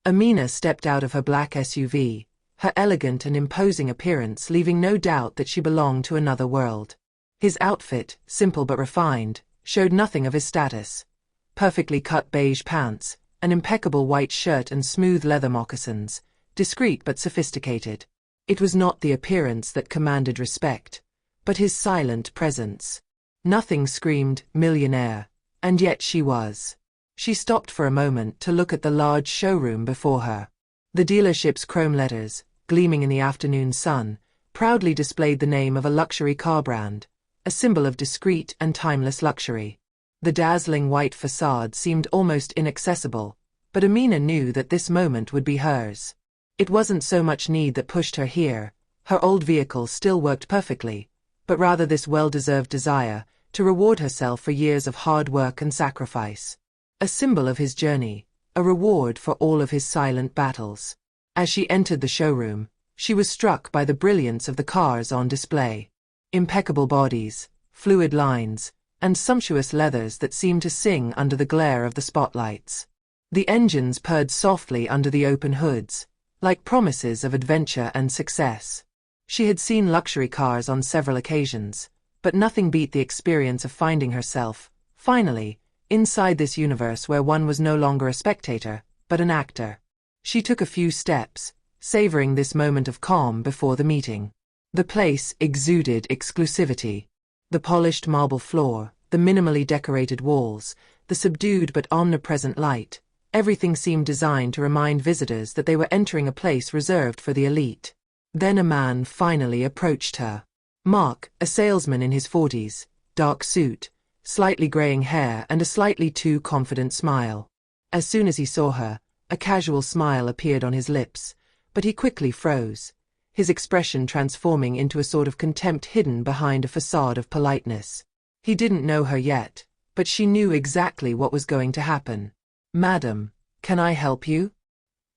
Amina stepped out of her black SUV, her elegant and imposing appearance leaving no doubt that she belonged to another world. His outfit, simple but refined, showed nothing of his status. Perfectly cut beige pants, an impeccable white shirt and smooth leather moccasins, discreet but sophisticated. It was not the appearance that commanded respect, but his silent presence. Nothing screamed millionaire, and yet she was. She stopped for a moment to look at the large showroom before her. The dealership's chrome letters, gleaming in the afternoon sun, proudly displayed the name of a luxury car brand, a symbol of discreet and timeless luxury. The dazzling white facade seemed almost inaccessible, but Amina knew that this moment would be hers. It wasn't so much need that pushed her here, her old vehicle still worked perfectly, but rather this well-deserved desire to reward herself for years of hard work and sacrifice. A symbol of his journey, a reward for all of his silent battles. As she entered the showroom, she was struck by the brilliance of the cars on display. Impeccable bodies, fluid lines, and sumptuous leathers that seemed to sing under the glare of the spotlights. The engines purred softly under the open hoods, like promises of adventure and success. She had seen luxury cars on several occasions, but nothing beat the experience of finding herself, finally, inside this universe where one was no longer a spectator, but an actor. She took a few steps, savoring this moment of calm before the meeting. The place exuded exclusivity. The polished marble floor, the minimally decorated walls, the subdued but omnipresent light, everything seemed designed to remind visitors that they were entering a place reserved for the elite. Then a man finally approached her. Mark, a salesman in his 40s, dark suit, slightly graying hair and a slightly too confident smile. As soon as he saw her, a casual smile appeared on his lips, but he quickly froze, his expression transforming into a sort of contempt hidden behind a facade of politeness. He didn't know her yet, but she knew exactly what was going to happen. "Madam, can I help you?"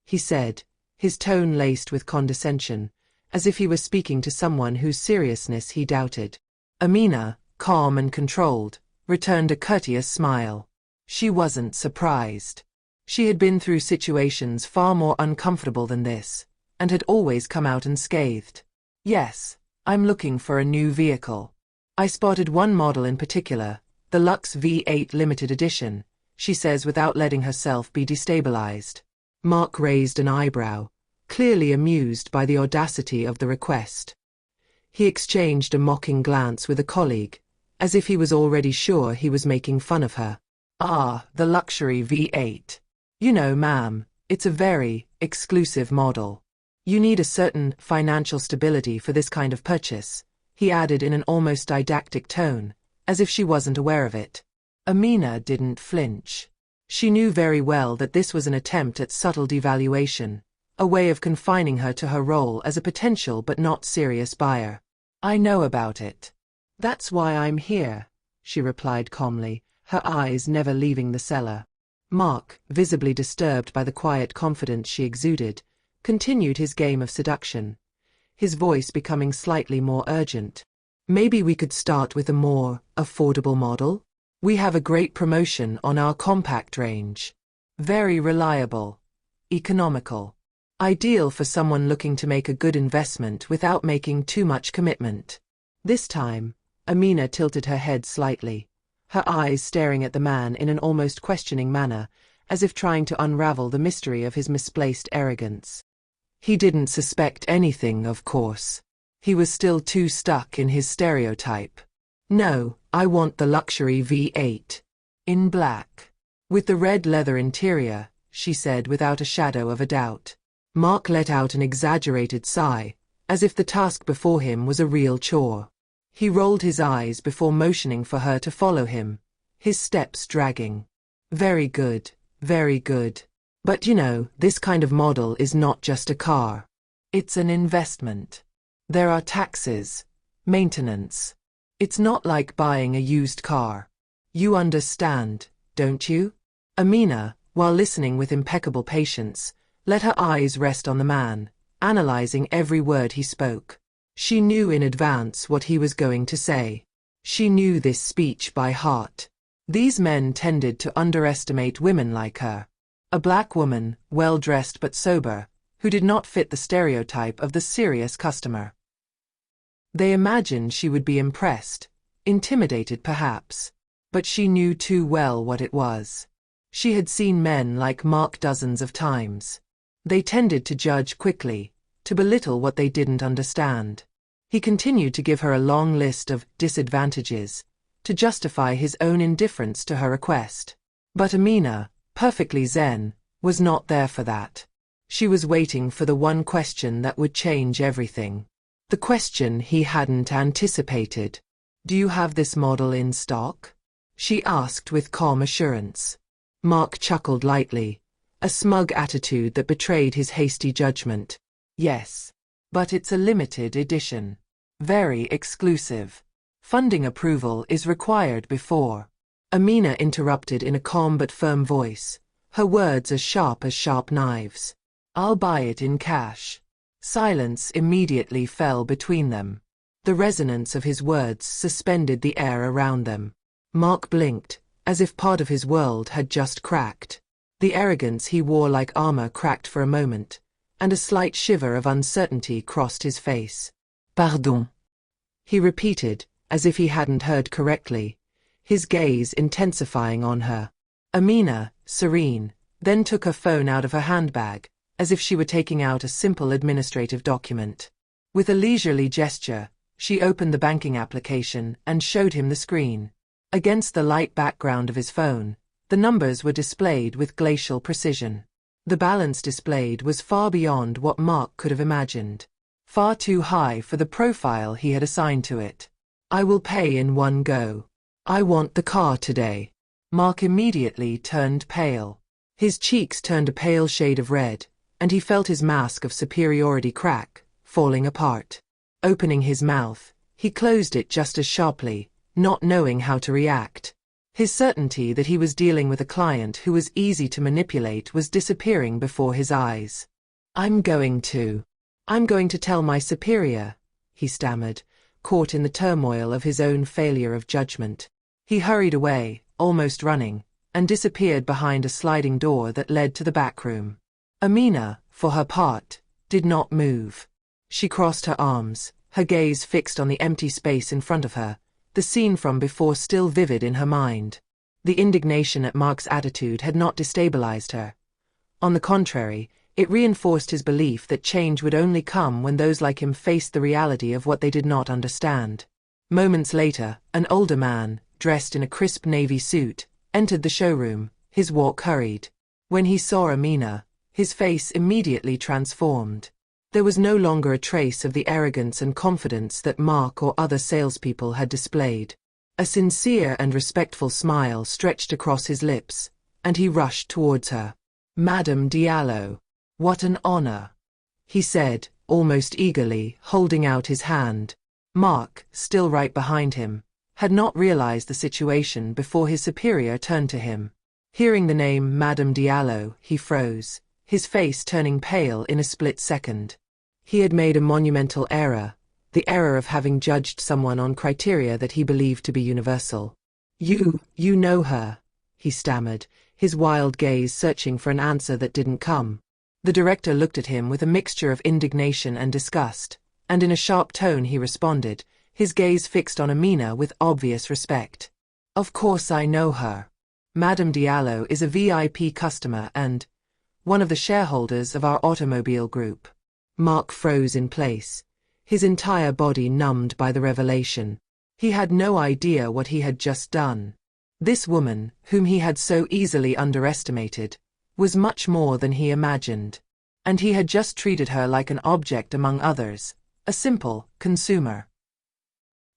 he said, his tone laced with condescension, as if he were speaking to someone whose seriousness he doubted. Amina, calm and controlled, returned a courteous smile. She wasn't surprised. She had been through situations far more uncomfortable than this, and had always come out unscathed. "Yes, I'm looking for a new vehicle. I spotted one model in particular, the Lux V8 Limited Edition," she says without letting herself be destabilized. Mark raised an eyebrow, clearly amused by the audacity of the request. He exchanged a mocking glance with a colleague, as if he was already sure he was making fun of her. "Ah, the luxury V8. You know, ma'am, it's a very exclusive model. You need a certain financial stability for this kind of purchase," he added in an almost didactic tone, as if she wasn't aware of it. Amina didn't flinch. She knew very well that this was an attempt at subtle devaluation, a way of confining her to her role as a potential but not serious buyer. "I know about it. That's why I'm here," she replied calmly, her eyes never leaving the seller. Mark, visibly disturbed by the quiet confidence she exuded, continued his game of seduction, his voice becoming slightly more urgent. "Maybe we could start with a more affordable model? We have a great promotion on our compact range. Very reliable, economical, ideal for someone looking to make a good investment without making too much commitment." This time, Amina tilted her head slightly, her eyes staring at the man in an almost questioning manner, as if trying to unravel the mystery of his misplaced arrogance. He didn't suspect anything, of course. He was still too stuck in his stereotype. "No, I want the luxury V8. In black. With the red leather interior," she said without a shadow of a doubt. Mark let out an exaggerated sigh, as if the task before him was a real chore. He rolled his eyes before motioning for her to follow him, his steps dragging. Very good, very good. But you know, this kind of model is not just a car. It's an investment. There are taxes, maintenance. It's not like buying a used car. You understand, don't you?" Amina, while listening with impeccable patience, let her eyes rest on the man, analyzing every word he spoke. She knew in advance what he was going to say. She knew this speech by heart. These men tended to underestimate women like her. A black woman, well-dressed but sober, who did not fit the stereotype of the serious customer. They imagined she would be impressed, intimidated perhaps, but she knew too well what it was. She had seen men like Mark dozens of times. They tended to judge quickly, to belittle what they didn't understand. He continued to give her a long list of disadvantages, to justify his own indifference to her request. But Amina, perfectly zen, was not there for that. She was waiting for the one question that would change everything. The question he hadn't anticipated. "Do you have this model in stock?" she asked with calm assurance. Mark chuckled lightly, a smug attitude that betrayed his hasty judgment. "Yes. But it's a limited edition. Very exclusive. Funding approval is required before." Amina interrupted in a calm but firm voice, her words as sharp knives. "I'll buy it in cash." Silence immediately fell between them. The resonance of his words suspended the air around them. Mark blinked, as if part of his world had just cracked. The arrogance he wore like armor cracked for a moment, and a slight shiver of uncertainty crossed his face. "Pardon," he repeated, as if he hadn't heard correctly, his gaze intensifying on her. Amina, serene, then took her phone out of her handbag, as if she were taking out a simple administrative document. With a leisurely gesture, she opened the banking application and showed him the screen. Against the light background of his phone, the numbers were displayed with glacial precision. The balance displayed was far beyond what Mark could have imagined. Far too high for the profile he had assigned to it. "I will pay in one go. I want the car today." Mark immediately turned pale. His cheeks turned a pale shade of red, and he felt his mask of superiority crack, falling apart. Opening his mouth, he closed it just as sharply, not knowing how to react. His certainty that he was dealing with a client who was easy to manipulate was disappearing before his eyes. I'm going to tell my superior," he stammered, caught in the turmoil of his own failure of judgment. He hurried away, almost running, and disappeared behind a sliding door that led to the back room. Amina, for her part, did not move. She crossed her arms, her gaze fixed on the empty space in front of her, the scene from before still vivid in her mind. The indignation at Mark's attitude had not destabilized her. On the contrary, it reinforced his belief that change would only come when those like him faced the reality of what they did not understand. Moments later, an older man, dressed in a crisp navy suit, entered the showroom, his walk hurried. When he saw Amina, his face immediately transformed. There was no longer a trace of the arrogance and confidence that Mark or other salespeople had displayed. A sincere and respectful smile stretched across his lips, and he rushed towards her. "Madame Diallo, what an honor," he said, almost eagerly, holding out his hand. Mark, still right behind him, had not realized the situation before his superior turned to him. Hearing the name Madame Diallo, he froze, his face turning pale in a split second. He had made a monumental error, the error of having judged someone on criteria that he believed to be universal. You know her," he stammered, his wild gaze searching for an answer that didn't come. The director looked at him with a mixture of indignation and disgust, and in a sharp tone he responded, his gaze fixed on Amina with obvious respect. "Of course I know her. Madame Diallo is a VIP customer and one of the shareholders of our automobile group." Mark froze in place, his entire body numbed by the revelation. He had no idea what he had just done. This woman, whom he had so easily underestimated, was much more than he imagined. And he had just treated her like an object among others, a simple consumer.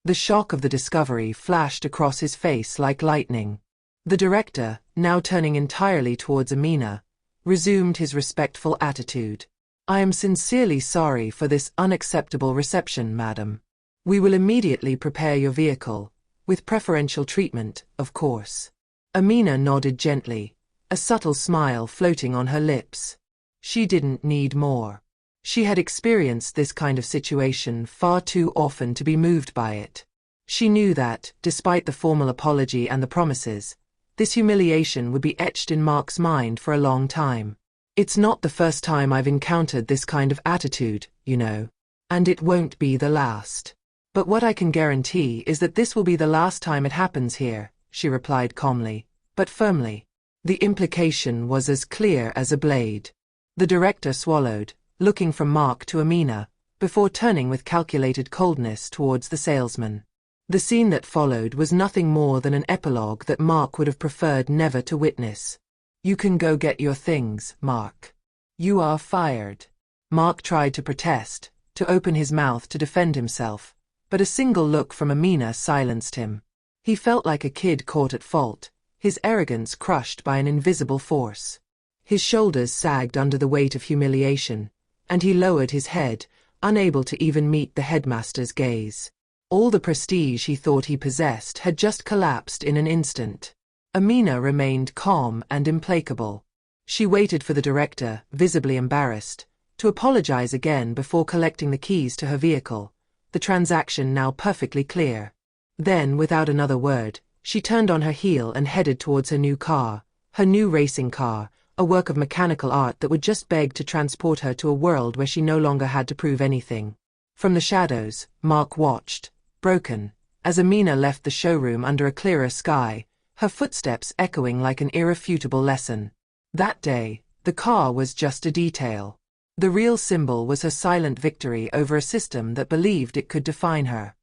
The shock of the discovery flashed across his face like lightning. The director, now turning entirely towards Amina, resumed his respectful attitude. "I am sincerely sorry for this unacceptable reception, madam. We will immediately prepare your vehicle, with preferential treatment, of course." Amina nodded gently, a subtle smile floating on her lips. She didn't need more. She had experienced this kind of situation far too often to be moved by it. She knew that, despite the formal apology and the promises, This humiliation would be etched in Mark's mind for a long time. It's not the first time I've encountered this kind of attitude, you know. And it won't be the last. But what I can guarantee is that this will be the last time it happens here, she replied calmly, but firmly. The implication was as clear as a blade. The director swallowed, looking from Mark to Amina, before turning with calculated coldness towards the salesman. The scene that followed was nothing more than an epilogue that Mark would have preferred never to witness. You can go get your things, Mark. You are fired. Mark tried to protest, to open his mouth to defend himself, but a single look from Amina silenced him. He felt like a kid caught at fault, his arrogance crushed by an invisible force. His shoulders sagged under the weight of humiliation, and he lowered his head, unable to even meet the headmaster's gaze. All the prestige he thought he possessed had just collapsed in an instant. Amina remained calm and implacable. She waited for the director, visibly embarrassed, to apologize again before collecting the keys to her vehicle, the transaction now perfectly clear. Then, without another word, she turned on her heel and headed towards her new car, her new racing car, a work of mechanical art that would just beg to transport her to a world where she no longer had to prove anything. From the shadows, Mark watched, broken, as Amina left the showroom under a clearer sky, her footsteps echoing like an irrefutable lesson. That day, the car was just a detail. The real symbol was her silent victory over a system that believed it could define her.